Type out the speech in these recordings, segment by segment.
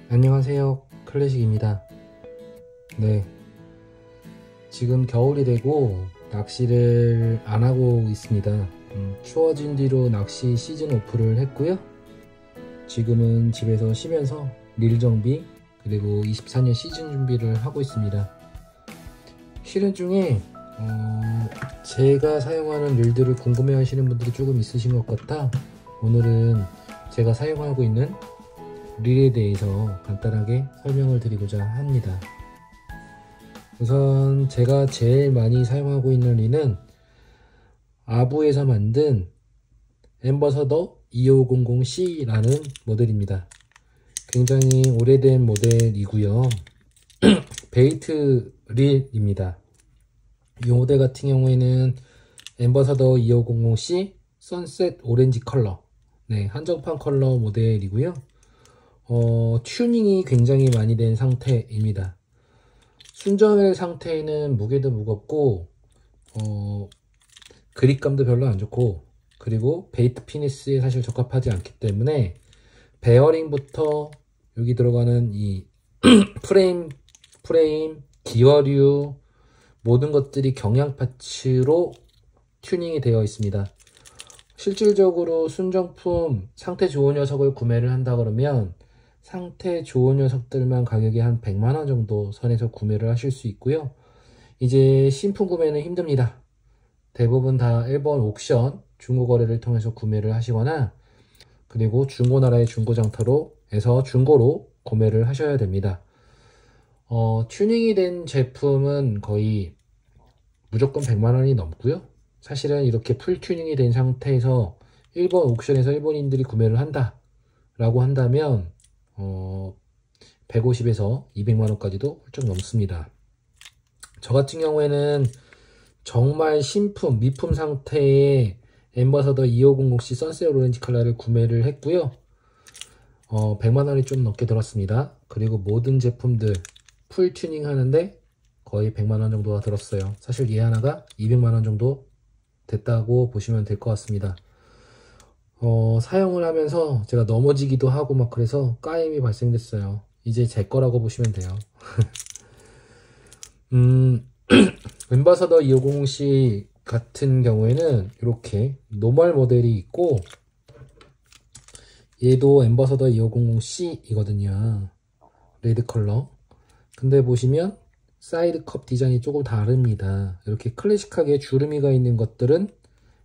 안녕하세요, 클래식입니다. 네, 지금 겨울이 되고 낚시를 안 하고 있습니다. 추워진 뒤로 낚시 시즌 오프를 했고요. 지금은 집에서 쉬면서 릴 정비 그리고 24년 시즌 준비를 하고 있습니다. 쉬는 중에 제가 사용하는 릴들을 궁금해 하시는 분들이 조금 있으신 것 같아 오늘은 제가 사용하고 있는 릴에 대해서 간단하게 설명을 드리고자 합니다. 우선 제가 제일 많이 사용하고 있는 릴은 아부에서 만든 엠버서더 2500C라는 모델입니다. 굉장히 오래된 모델이고요. 베이트 릴입니다. 이 모델 같은 경우에는 엠버서더 2500C 선셋 오렌지 컬러, 네, 한정판 컬러 모델이고요. 튜닝이 굉장히 많이 된 상태입니다. 순정일 상태에는 무게도 무겁고 그립감도 별로 안 좋고, 그리고 베이트 피니스에 사실 적합하지 않기 때문에 베어링부터 여기 들어가는 이 프레임, 기어류 모든 것들이 경량 파츠로 튜닝이 되어 있습니다. 실질적으로 순정품 상태 좋은 녀석을 구매를 한다 그러면 상태 좋은 녀석들만 가격이 한 100만원 정도 선에서 구매를 하실 수 있고요. 이제 신품 구매는 힘듭니다. 대부분 다 일본 옥션 중고거래를 통해서 구매를 하시거나, 그리고 중고나라의 중고장터로 해서 중고로 구매를 하셔야 됩니다. 튜닝이 된 제품은 거의 무조건 100만원이 넘고요. 사실은 이렇게 풀 튜닝이 된 상태에서 일본 옥션에서 일본인들이 구매를 한다 라고 한다면 150에서 200만원까지도 훌쩍 넘습니다. 저 같은 경우에는 정말 신품, 미품 상태의 엠버서더 2500C 선셋 오렌지 컬러를 구매를 했고요. 100만원이 좀 넘게 들었습니다. 그리고 모든 제품들 풀 튜닝 하는데 거의 100만원 정도가 들었어요. 사실 얘 하나가 200만원 정도 됐다고 보시면 될 것 같습니다. 사용을 하면서 제가 넘어지기도 하고 막 그래서 까임이 발생됐어요. 이제 제 거라고 보시면 돼요. 엠버서더 2500C 같은 경우에는 이렇게 노멀 모델이 있고, 얘도 엠버서더 2500C 이거든요. 레드 컬러. 근데 보시면 사이드 컵 디자인이 조금 다릅니다. 이렇게 클래식하게 주름이가 있는 것들은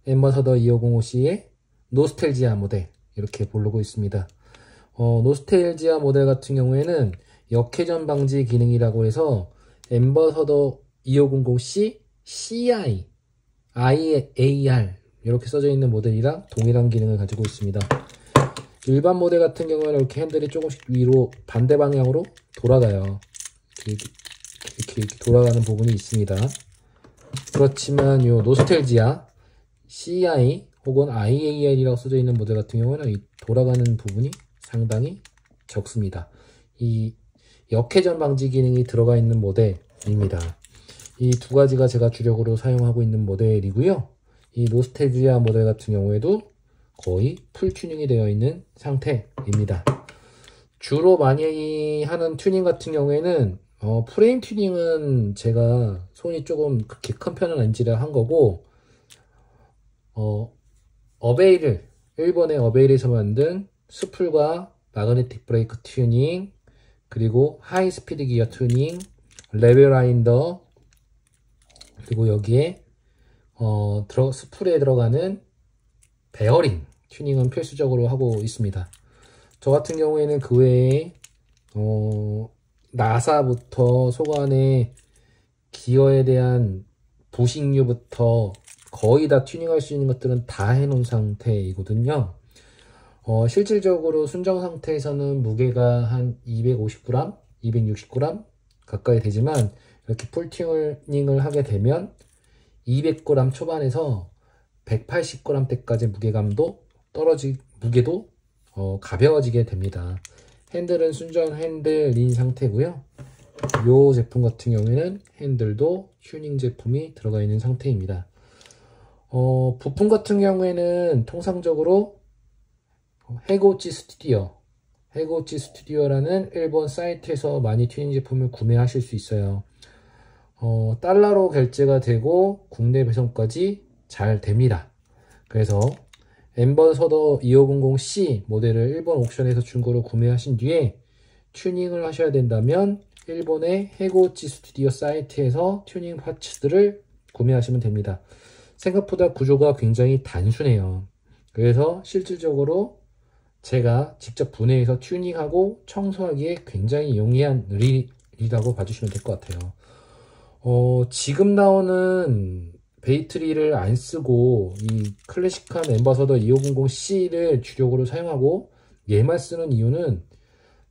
엠버서더 2505C의 노스텔지아 모델, 이렇게 부르고 있습니다. 노스텔지아 모델 같은 경우에는 역회전 방지 기능이라고 해서 엠버서더 2500C CI, IAR 이렇게 써져 있는 모델이랑 동일한 기능을 가지고 있습니다. 일반 모델 같은 경우에는 이렇게 핸들이 조금씩 위로 반대 방향으로 돌아가요. 이렇게 돌아가는 부분이 있습니다. 그렇지만 이 노스텔지아 CI 혹은 IAR이라고 써져 있는 모델 같은 경우는 이 돌아가는 부분이 상당히 적습니다. 이 역회전 방지 기능이 들어가 있는 모델입니다. 이 두 가지가 제가 주력으로 사용하고 있는 모델이고요. 이 노스텔지아 모델 같은 경우에도 거의 풀 튜닝이 되어 있는 상태입니다. 주로 많이 하는 튜닝 같은 경우에는 프레임 튜닝은 제가 손이 조금 그렇게 큰 편은 아니라 한 거고, 어베일, 일본의 어베일에서 만든 스풀과 마그네틱 브레이크 튜닝, 그리고 하이 스피드 기어 튜닝, 레벨 라인더, 그리고 여기에 스풀에 들어가는 베어링 튜닝은 필수적으로 하고 있습니다. 저 같은 경우에는 그 외에 나사부터 속안에 기어에 대한 부식류부터 거의 다 튜닝할 수 있는 것들은 다 해놓은 상태이거든요. 실질적으로 순정 상태에서는 무게가 한 250g, 260g 가까이 되지만 이렇게 풀 튜닝을 하게 되면 200g 초반에서 180g 대까지 무게감도 무게도 가벼워지게 됩니다. 핸들은 순정 핸들인 상태고요. 이 제품 같은 경우에는 핸들도 튜닝 제품이 들어가 있는 상태입니다. 부품 같은 경우에는 통상적으로 해고치 스튜디오 해고치 스튜디오라는 일본 사이트에서 많이 튜닝 제품을 구매하실 수 있어요. 달러로 결제가 되고 국내 배송까지 잘 됩니다. 그래서 엠버서더 2500C 모델을 일본 옥션에서 중고로 구매하신 뒤에 튜닝을 하셔야 된다면 일본의 해고치 스튜디오 사이트에서 튜닝 파츠들을 구매하시면 됩니다. 생각보다 구조가 굉장히 단순해요. 그래서 실질적으로 제가 직접 분해해서 튜닝하고 청소하기에 굉장히 용이한 릴이라고 봐주시면 될 것 같아요. 지금 나오는 베이트릴을 안 쓰고 이 클래식한 엠버서더 2500C를 주력으로 사용하고 얘만 쓰는 이유는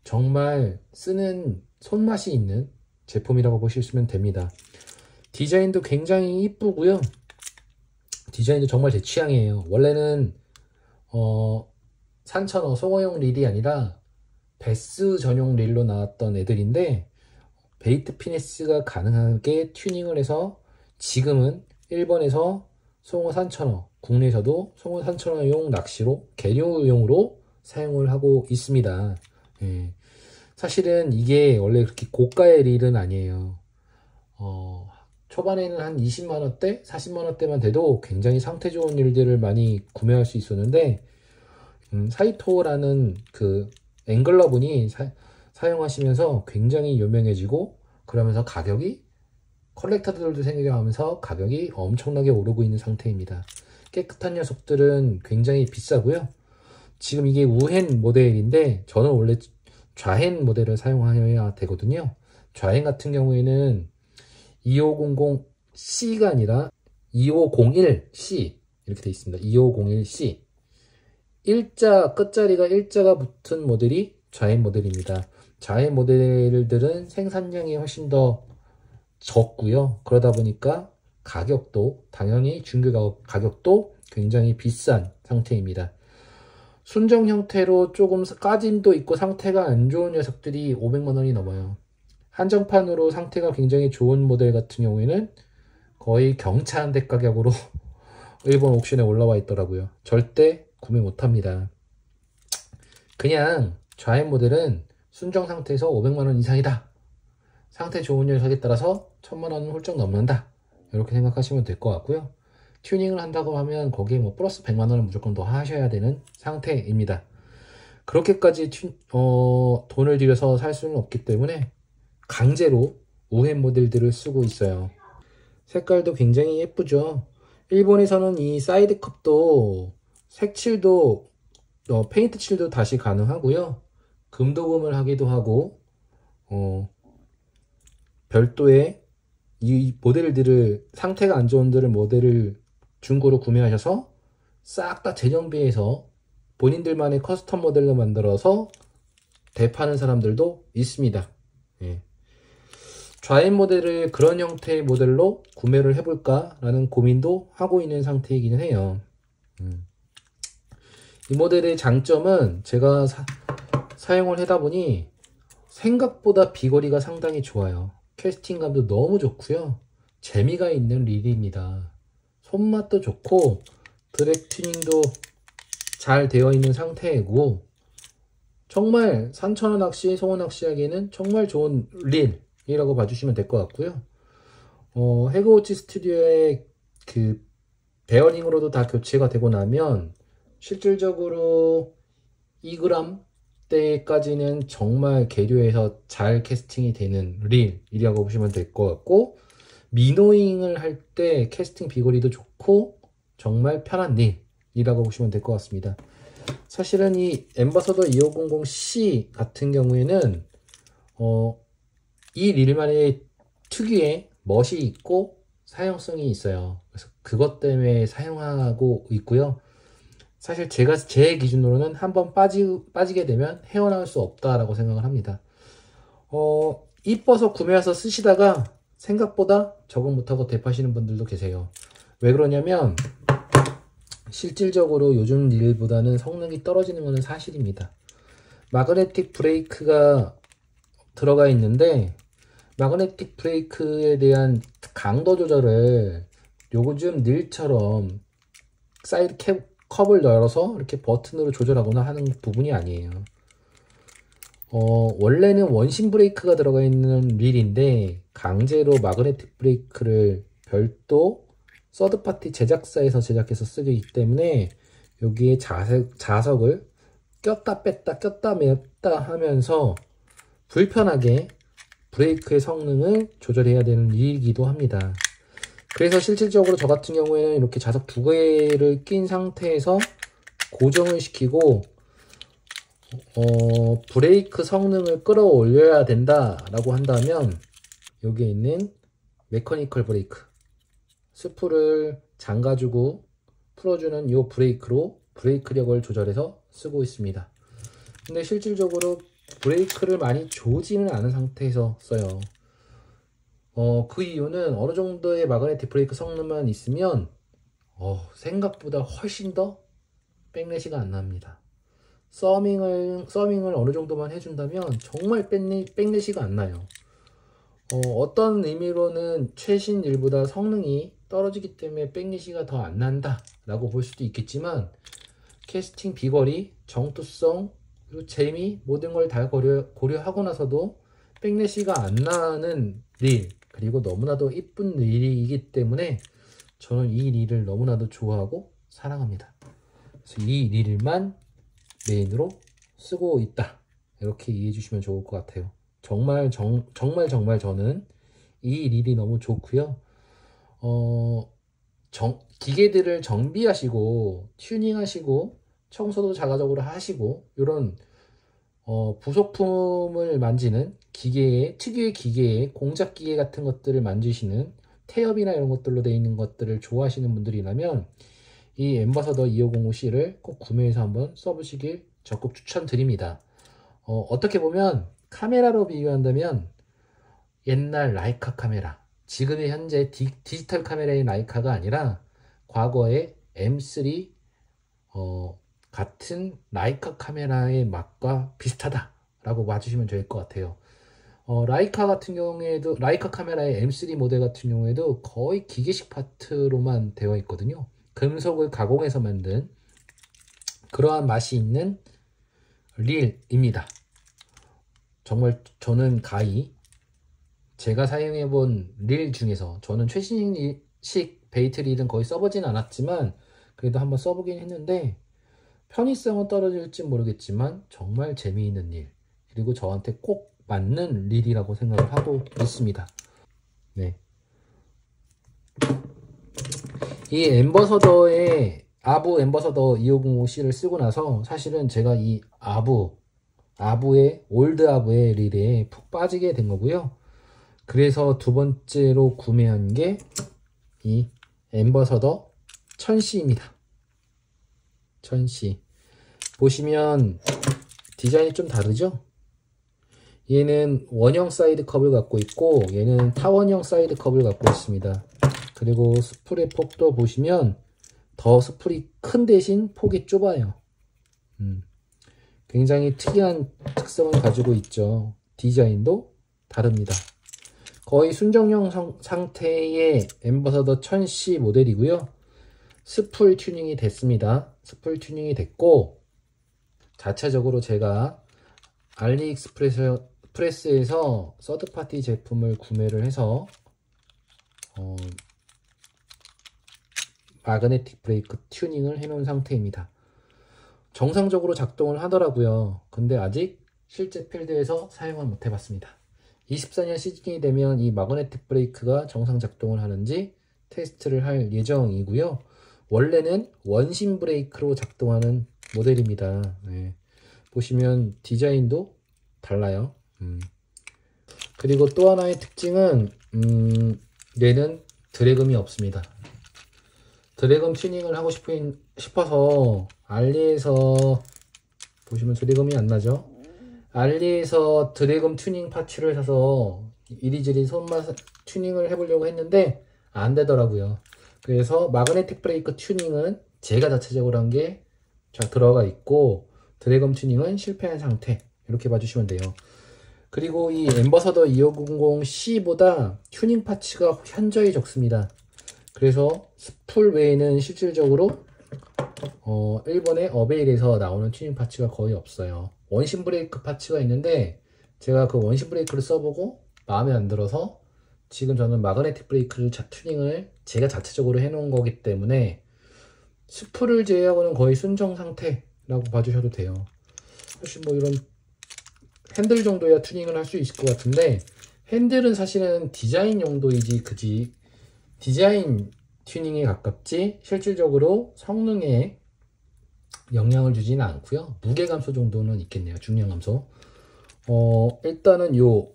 정말 쓰는 손맛이 있는 제품이라고 보시면 됩니다. 디자인도 굉장히 이쁘고요. 디자인도 정말 제 취향이에요. 원래는 산천어 송어용 릴이 아니라 베스 전용 릴로 나왔던 애들인데 베이트 피니스가 가능하게 튜닝을 해서 지금은 일본에서 송어 산천어, 국내에서도 송어 산천어용 낚시로 개료용으로 사용을 하고 있습니다. 예. 사실은 이게 원래 그렇게 고가의 릴은 아니에요. 초반에는 한 20만원대, 40만원대만 돼도 굉장히 상태 좋은 릴들을 많이 구매할 수 있었는데 사이토라는 그 앵글러 분이 사용하시면서 굉장히 유명해지고 그러면서 가격이 컬렉터들도 생겨나면서 가격이 엄청나게 오르고 있는 상태입니다. 깨끗한 녀석들은 굉장히 비싸고요. 지금 이게 우헨 모델인데 저는 원래 좌헨 모델을 사용해야 되거든요. 좌헨 같은 경우에는 2500C가 아니라 2501C 이렇게 되어 있습니다. 2501C 일자 끝자리가 일자가 붙은 모델이 좌행 모델입니다. 좌행 모델들은 생산량이 훨씬 더 적고요. 그러다 보니까 가격도 당연히 중고 가격도 굉장히 비싼 상태입니다. 순정 형태로 조금 까짐도 있고 상태가 안 좋은 녀석들이 500만원이 넘어요. 한정판으로 상태가 굉장히 좋은 모델 같은 경우에는 거의 경차한대 가격으로 일본 옥션에 올라와 있더라고요. 절대 구매 못합니다. 그냥 좌행 모델은 순정 상태에서 500만원 이상이다. 상태 좋은 녀석에 따라서 1000만원은 훌쩍 넘는다. 이렇게 생각하시면 될 것 같고요. 튜닝을 한다고 하면 거기에 뭐 플러스 100만원을 무조건 더 하셔야 되는 상태입니다. 그렇게까지 돈을 들여서 살 수는 없기 때문에 강제로 우헨 모델들을 쓰고 있어요. 색깔도 굉장히 예쁘죠. 일본에서는 이 사이드 컵도 색칠도 페인트 칠도 다시 가능하고요. 금도금을 하기도 하고 별도의 이 모델들을 상태가 안 좋은 모델을 중고로 구매하셔서 싹 다 재정비해서 본인들만의 커스텀 모델로 만들어서 대파는 사람들도 있습니다. 예. 좌행 모델을 그런 형태의 모델로 구매를 해볼까 라는 고민도 하고 있는 상태이기는 해요. 이 모델의 장점은 제가 사용을 하다 보니 생각보다 비거리가 상당히 좋아요. 캐스팅감도 너무 좋고요. 재미가 있는 릴입니다. 손맛도 좋고 드랙 튜닝도 잘 되어 있는 상태이고 정말 산천어 낚시, 송어 낚시하기에는 정말 좋은 릴이라고 봐주시면 될 것 같고요. 해그워치 스튜디오의 그 베어링으로도 다 교체가 되고 나면 실질적으로 2g 대까지는 정말 개료해서 잘 캐스팅이 되는 릴이라고 보시면 될 것 같고 미노잉을 할 때 캐스팅 비거리도 좋고 정말 편한 릴이라고 보시면 될 것 같습니다. 사실은 이 엠버서더 2500C 같은 경우에는 이 릴만의 특유의 멋이 있고 사용성이 있어요. 그래서 그것 때문에 사용하고 있고요. 사실 제 기준으로는 한번 빠지게 되면 헤어나올 수 없다라고 생각을 합니다. 이뻐서 구매해서 쓰시다가 생각보다 적응 못하고 대파시는 분들도 계세요. 왜 그러냐면 실질적으로 요즘 릴보다는 성능이 떨어지는 것은 사실입니다. 마그네틱 브레이크가 들어가 있는데 마그네틱 브레이크에 대한 강도 조절을 요즘 릴처럼 사이드 컵을 열어서 이렇게 버튼으로 조절하거나 하는 부분이 아니에요. 원래는 원심 브레이크가 들어가 있는 릴인데 강제로 마그네틱 브레이크를 별도 서드파티 제작사에서 제작해서 쓰기 때문에 여기에 자석을 꼈다 뺐다 꼈다 맸다 하면서 불편하게 브레이크의 성능을 조절해야 되는 릴이기도 합니다. 그래서 실질적으로 저 같은 경우에는 이렇게 자석 두 개를 낀 상태에서 고정을 시키고 브레이크 성능을 끌어올려야 된다 라고 한다면 여기에 있는 메커니컬 브레이크 스프를 잠가주고 풀어주는 이 브레이크로 브레이크력을 조절해서 쓰고 있습니다. 근데 실질적으로 브레이크를 많이 조지는 않은 상태에서 써요. 그 이유는 어느 정도의 마그네틱 브레이크 성능만 있으면 생각보다 훨씬 더 백래시가 안 납니다. 서밍을 어느 정도만 해준다면 정말 백래시가 안 나요. 어떤 의미로는 최신 릴보다 성능이 떨어지기 때문에 백래시가 더 안 난다 라고 볼 수도 있겠지만 캐스팅 비거리, 정투성, 그리고 재미 모든 걸 다 고려하고 나서도 백래시가 안 나는 릴, 그리고 너무나도 이쁜 릴이기 때문에 저는 이 릴을 너무나도 좋아하고 사랑합니다. 그래서 이 릴만 메인으로 쓰고 있다, 이렇게 이해해 주시면 좋을 것 같아요. 정말 저는 이 릴이 너무 좋고요. 기계들을 정비하시고 튜닝하시고 청소도 자가적으로 하시고 이런 부속품을 만지는 특유의 기계의 공작 기계 같은 것들을 만지시는 태엽이나 이런 것들로 되어 있는 것들을 좋아하시는 분들이라면 이 엠버서더 2505C를 꼭 구매해서 한번 써보시길 적극 추천드립니다. 어떻게 보면 카메라로 비교한다면 옛날 라이카 카메라, 지금의 현재 디지털 카메라의 라이카가 아니라 과거의 M3 같은 라이카 카메라의 맛과 비슷하다 라고 봐주시면 좋을 것 같아요. 라이카 같은 경우에도, 라이카 카메라의 M3 모델 같은 경우에도 거의 기계식 파트로만 되어 있거든요. 금속을 가공해서 만든 그러한 맛이 있는 릴입니다. 정말 저는 제가 사용해본 릴 중에서 저는 최신식 베이트 릴은 거의 써보진 않았지만 그래도 한번 써보긴 했는데 편의성은 떨어질지 모르겠지만 정말 재미있는 릴, 그리고 저한테 꼭 맞는 릴이라고 생각을 하고 있습니다. 네. 이 엠버서더의 아부 엠버서더 2505C를 쓰고 나서 사실은 제가 이 아부의 올드 아부의 릴에 푹 빠지게 된 거고요. 그래서 두 번째로 구매한 게 이 엠버서더 1000C입니다. 1000C 보시면 디자인이 좀 다르죠? 얘는 원형 사이드 컵을 갖고 있고 얘는 타원형 사이드 컵을 갖고 있습니다. 그리고 스풀의 폭도 보시면 더 스풀이 큰 대신 폭이 좁아요. 굉장히 특이한 특성을 가지고 있죠. 디자인도 다릅니다. 거의 순정형 상태의 엠버서더 1000C 모델이고요. 스풀 튜닝이 됐습니다. 스풀 튜닝이 됐고 자체적으로 제가 알리익스프레스에서 서드파티 제품을 구매를 해서 마그네틱 브레이크 튜닝을 해놓은 상태입니다. 정상적으로 작동을 하더라고요. 근데 아직 실제 필드에서 사용을 못 해봤습니다. 24년 시즌이 되면 이 마그네틱 브레이크가 정상 작동을 하는지 테스트를 할 예정이고요. 원래는 원심 브레이크로 작동하는 모델입니다. 네. 보시면 디자인도 달라요. 그리고 또 하나의 특징은 얘는 드래금이 없습니다. 드래금 튜닝을 하고 싶어서 알리에서 보시면 드래금이 안 나죠. 알리에서 드래금 튜닝 파츠를 사서 이리저리 손맛 튜닝을 해보려고 했는데 안 되더라고요. 그래서 마그네틱 브레이크 튜닝은 제가 자체적으로 한 게 들어가 있고 드래금 튜닝은 실패한 상태, 이렇게 봐주시면 돼요. 그리고 이 엠버서더 2500C보다 튜닝 파츠가 현저히 적습니다. 그래서 스풀 외에는 실질적으로 일본의 어베일에서 나오는 튜닝 파츠가 거의 없어요. 원심 브레이크 파츠가 있는데 제가 그 원심 브레이크를 써보고 마음에 안 들어서 지금 저는 마그네틱 브레이크를 튜닝을 제가 자체적으로 해놓은 거기 때문에 스프를 제외하고는 거의 순정 상태라고 봐주셔도 돼요. 사실 뭐 이런 핸들 정도야 튜닝을 할 수 있을 것 같은데 핸들은 사실은 디자인 용도이지 그지 디자인 튜닝에 가깝지 실질적으로 성능에 영향을 주지는 않고요. 무게 감소 정도는 있겠네요. 중량 감소. 일단은 요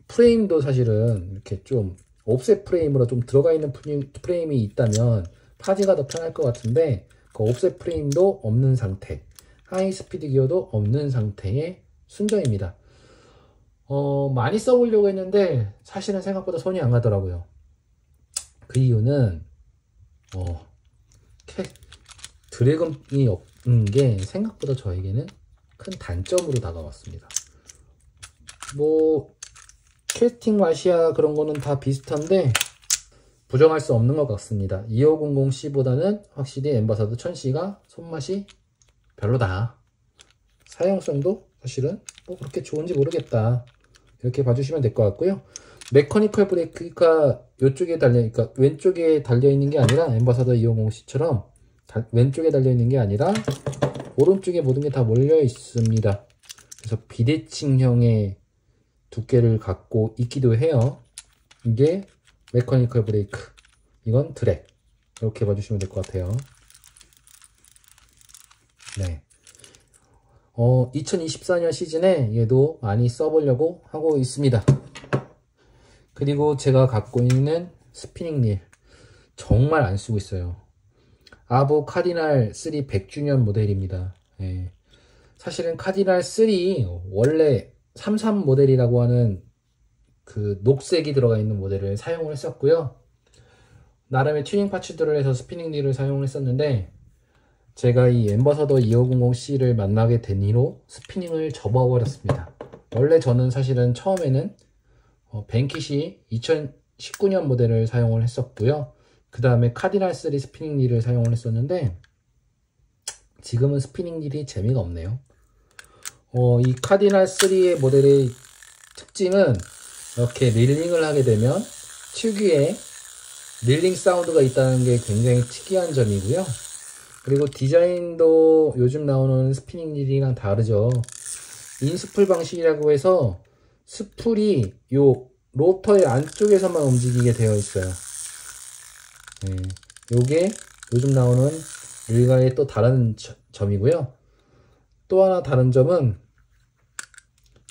프레임도 사실은 이렇게 좀 옵셋 프레임으로 좀 들어가 있는 프레임이 있다면 파지가 더 편할 것 같은데 그 옵셋 프레임도 없는 상태, 하이 스피드 기어도 없는 상태의 순정입니다. 많이 써보려고 했는데 사실은 생각보다 손이 안 가더라고요. 그 이유는 드래곤이 없는 게 생각보다 저에게는 큰 단점으로 다가왔습니다. 뭐 캐스팅 맛이야 그런 거는 다 비슷한데 부정할 수 없는 것 같습니다. 2500C보다는 확실히 엠버서더 1000C가 손맛이 별로다. 사용성도 사실은 뭐 그렇게 좋은지 모르겠다. 이렇게 봐주시면 될 것 같고요. 메커니컬 브레이크가 이쪽에 그러니까 왼쪽에 달려있는 게 아니라 엠버서더 250C처럼 왼쪽에 달려있는 게 아니라 오른쪽에 모든 게 다 몰려 있습니다. 그래서 비대칭형의 두께를 갖고 있기도 해요. 이게 메커니컬 브레이크, 이건 드랙. 이렇게 봐주시면 될 것 같아요. 네. 2024년 시즌에 얘도 많이 써보려고 하고 있습니다. 그리고 제가 갖고 있는 스피닝 릴 정말 안 쓰고 있어요. 아보 카디날 3 100주년 모델입니다. 네. 사실은 카디날 3 원래 33 모델이라고 하는 그 녹색이 들어가 있는 모델을 사용을 했었고요. 나름의 튜닝 파츠들을 해서 스피닝 릴을 사용을 했었는데 제가 이 엠버서더 2500C를 만나게 된 이로 스피닝을 접어버렸습니다. 원래 저는 사실은 처음에는 벤킷이 2019년 모델을 사용을 했었고요. 그 다음에 카디날 3 스피닝 릴을 사용을 했었는데 지금은 스피닝 릴이 재미가 없네요. 이 카디날 3의 모델의 특징은 이렇게 릴링을 하게 되면 특유의 릴링 사운드가 있다는 게 굉장히 특이한 점이고요. 그리고 디자인도 요즘 나오는 스피닝 릴이랑 다르죠. 인스풀 방식이라고 해서 스풀이 요 로터의 안쪽에서만 움직이게 되어 있어요. 네, 요게 요즘 나오는 릴과의 또 다른 점이고요. 또 하나 다른 점은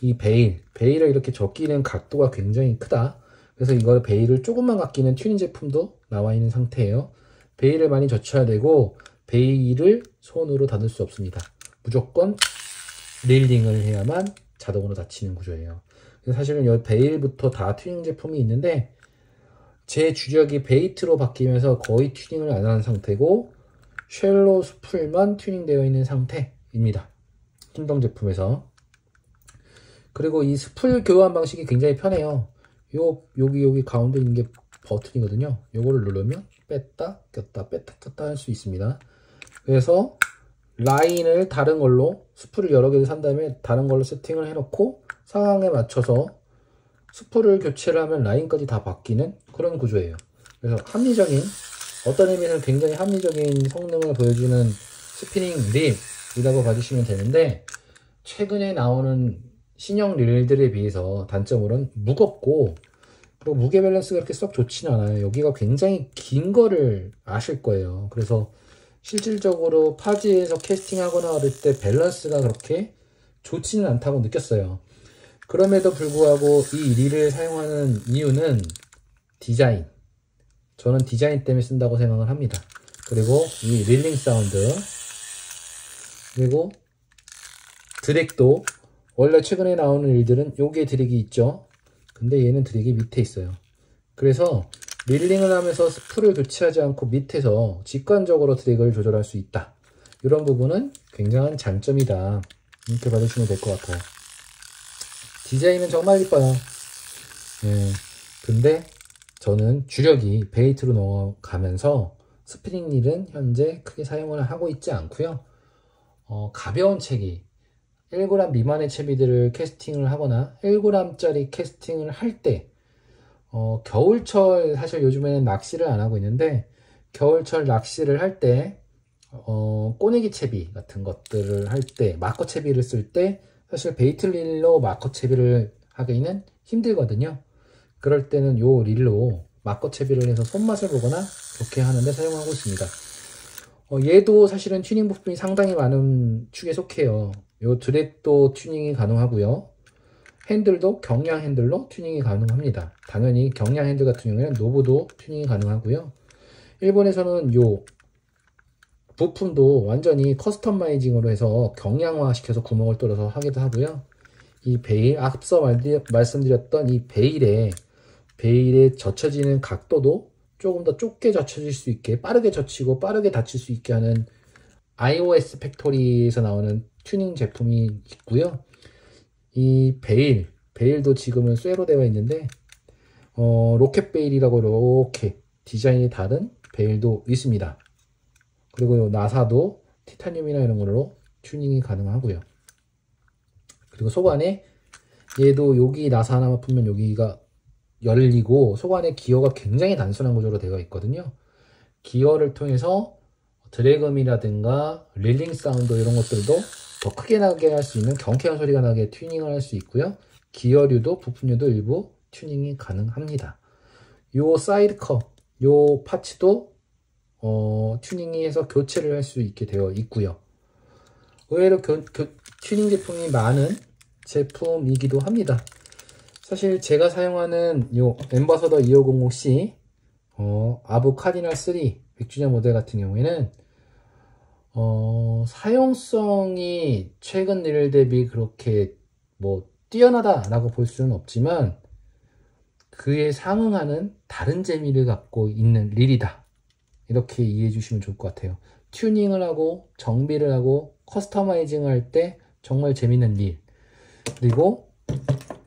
이 베일을 이렇게 접기는 각도가 굉장히 크다. 그래서 이걸 베일을 조금만 아끼는 튜닝 제품도 나와 있는 상태예요. 베일을 많이 젖혀야 되고 베일을 손으로 닫을 수 없습니다. 무조건 릴링을 해야만 자동으로 닫히는 구조예요. 그래서 사실은 여기 베일부터 다 튜닝 제품이 있는데 제 주력이 베이트로 바뀌면서 거의 튜닝을 안 하는 상태고 쉘로 스풀만 튜닝되어 있는 상태입니다. 킹덤 제품에서. 그리고 이 스풀 교환 방식이 굉장히 편해요. 여기 가운데 있는 게 버튼이거든요. 요거를 누르면 뺐다 꼈다 뺐다 꼈다 할 수 있습니다. 그래서 라인을 다른 걸로 스풀을 여러 개를 산 다음에 다른 걸로 세팅을 해놓고 상황에 맞춰서 스풀을 교체를 하면 라인까지 다 바뀌는 그런 구조예요. 그래서 합리적인, 어떤 의미에서는 굉장히 합리적인 성능을 보여주는 스피닝 릴이라고 봐주시면 되는데 최근에 나오는 신형 릴들에 비해서 단점으로는 무겁고 그리고 무게 밸런스가 그렇게 썩 좋지는 않아요. 여기가 굉장히 긴 거를 아실 거예요. 그래서 실질적으로 파지에서 캐스팅하거나 그럴 때 밸런스가 그렇게 좋지는 않다고 느꼈어요. 그럼에도 불구하고 이 릴을 사용하는 이유는 디자인. 저는 디자인 때문에 쓴다고 생각을 합니다. 그리고 이 릴링 사운드, 그리고 드랙도 원래 최근에 나오는 릴들은 여기에 드랙이 있죠. 근데 얘는 드랙이 밑에 있어요. 그래서 릴링을 하면서 스풀을 교체하지 않고 밑에서 직관적으로 드랙을 조절할 수 있다. 이런 부분은 굉장한 장점이다. 이렇게 봐주시면 될 것 같아요. 디자인은 정말 이뻐요. 예. 근데 저는 주력이 베이트로 넘어가면서 스프링 릴은 현재 크게 사용을 하고 있지 않고요. 가벼운 채비 1g 미만의 채비들을 캐스팅을 하거나 1g짜리 캐스팅을 할 때 겨울철 사실 요즘에는 낚시를 안 하고 있는데 겨울철 낚시를 할 때 꼬내기 채비 같은 것들을 할 때 마커 채비를 쓸 때 사실 베이트 릴로 마커 채비를 하기는 힘들거든요. 그럴 때는 요 릴로 마커 채비를 해서 손맛을 보거나 그렇게 하는데 사용하고 있습니다. 얘도 사실은 튜닝 부품이 상당히 많은 축에 속해요. 요 드랙도 튜닝이 가능하고요. 핸들도 경량 핸들로 튜닝이 가능합니다. 당연히 경량 핸들 같은 경우에는 노브도 튜닝이 가능하고요. 일본에서는 요 부품도 완전히 커스터마이징으로 해서 경량화 시켜서 구멍을 뚫어서 하기도 하고요. 이 베일, 앞서 말씀드렸던 이 베일에 젖혀지는 각도도 조금 더 좁게 젖혀질 수 있게, 빠르게 젖히고 빠르게 닫힐 수 있게 하는 iOS 팩토리에서 나오는 튜닝 제품이 있고요. 이 베일도 지금은 쇠로 되어 있는데 로켓 베일이라고 이렇게 디자인이 다른 베일도 있습니다. 그리고 나사도 티타늄이나 이런 걸로 튜닝이 가능하고요. 그리고 속안에 얘도 여기 나사 하나만 풀면 여기가 열리고 속안에 기어가 굉장히 단순한 구조로 되어 있거든요. 기어를 통해서 드래금이라든가 릴링 사운드 이런 것들도 더 크게 나게 할 수 있는 경쾌한 소리가 나게 튜닝을 할 수 있고요. 기어류도 부품류도 일부 튜닝이 가능합니다. 요 사이드 컵, 요 파츠도 튜닝이 해서 교체를 할 수 있게 되어 있고요. 의외로 튜닝 제품이 많은 제품이기도 합니다. 사실 제가 사용하는 요 엠버서더 2500C 아부 카디널 3 100주년 모델 같은 경우에는 사용성이 최근 릴 대비 그렇게 뭐 뛰어나다 라고 볼 수는 없지만 그에 상응하는 다른 재미를 갖고 있는 릴이다, 이렇게 이해해 주시면 좋을 것 같아요. 튜닝을 하고 정비를 하고 커스터마이징 할 때 정말 재밌는 릴, 그리고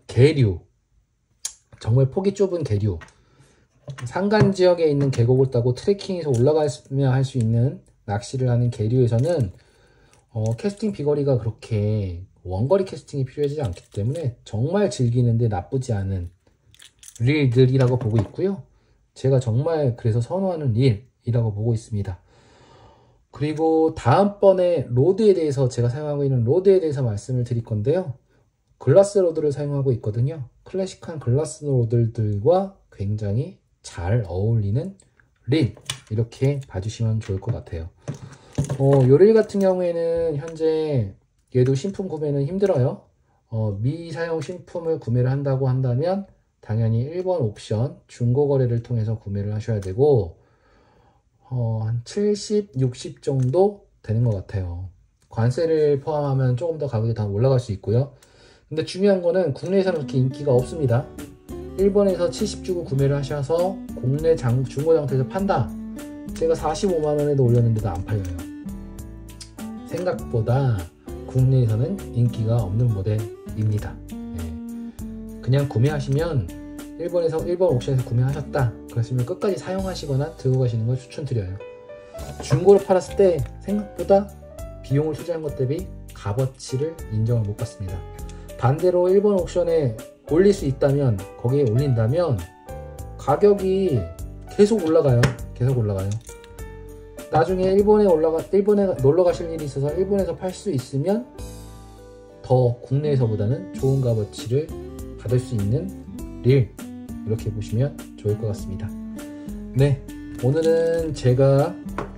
계류, 정말 폭이 좁은 계류, 산간 지역에 있는 계곡을 따고 트레킹해서 올라가며 할 수 있는 낚시를 하는 계류에서는 캐스팅 비거리가 그렇게 원거리 캐스팅이 필요하지 않기 때문에 정말 즐기는데 나쁘지 않은 릴들이라고 보고 있고요. 제가 정말 그래서 선호하는 릴이라고 보고 있습니다. 그리고 다음번에 로드에 대해서, 제가 사용하고 있는 로드에 대해서 말씀을 드릴 건데요. 글라스 로드를 사용하고 있거든요. 클래식한 글라스 로드들과 굉장히 잘 어울리는 릴, 이렇게 봐주시면 좋을 것 같아요. 요 릴 같은 경우에는 현재 얘도 신품 구매는 힘들어요. 미사용 신품을 구매를 한다고 한다면 당연히 일본 옵션 중고 거래를 통해서 구매를 하셔야 되고 한 70, 60 정도 되는 것 같아요. 관세를 포함하면 조금 더 가격이 더 올라갈 수 있고요. 근데 중요한 거는 국내에서는 그렇게 인기가 없습니다. 일본에서 70 주고 구매를 하셔서 국내 중고 장터에서 판다, 제가 45만원에도 올렸는데도 안 팔려요. 생각보다 국내에서는 인기가 없는 모델입니다. 그냥 구매하시면 일본 옥션에서 구매하셨다 그러시면 끝까지 사용하시거나 들고 가시는 걸 추천드려요. 중고로 팔았을 때 생각보다 비용을 투자한 것 대비 값어치를 인정을 못 받습니다. 반대로 일본 옥션에 올릴 수 있다면, 거기에 올린다면 가격이 계속 올라가요. 나중에 일본에 놀러 가실 일이 있어서 일본에서 팔 수 있으면 더 국내에서보다는 좋은 값어치를 받을 수 있는 릴, 이렇게 보시면 좋을 것 같습니다. 네, 오늘은 제가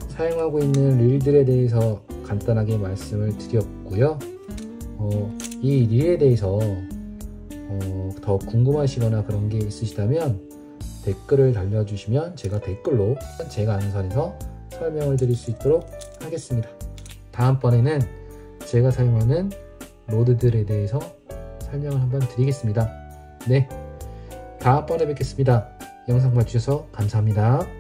사용하고 있는 릴들에 대해서 간단하게 말씀을 드렸고요. 이 릴에 대해서 더 궁금하시거나 그런 게 있으시다면 댓글을 달려주시면 제가 댓글로 제가 아는 선에서 설명을 드릴 수 있도록 하겠습니다. 다음번에는 제가 사용하는 로드들에 대해서 설명을 한번 드리겠습니다. 네, 다음번에 뵙겠습니다. 영상 봐주셔서 감사합니다.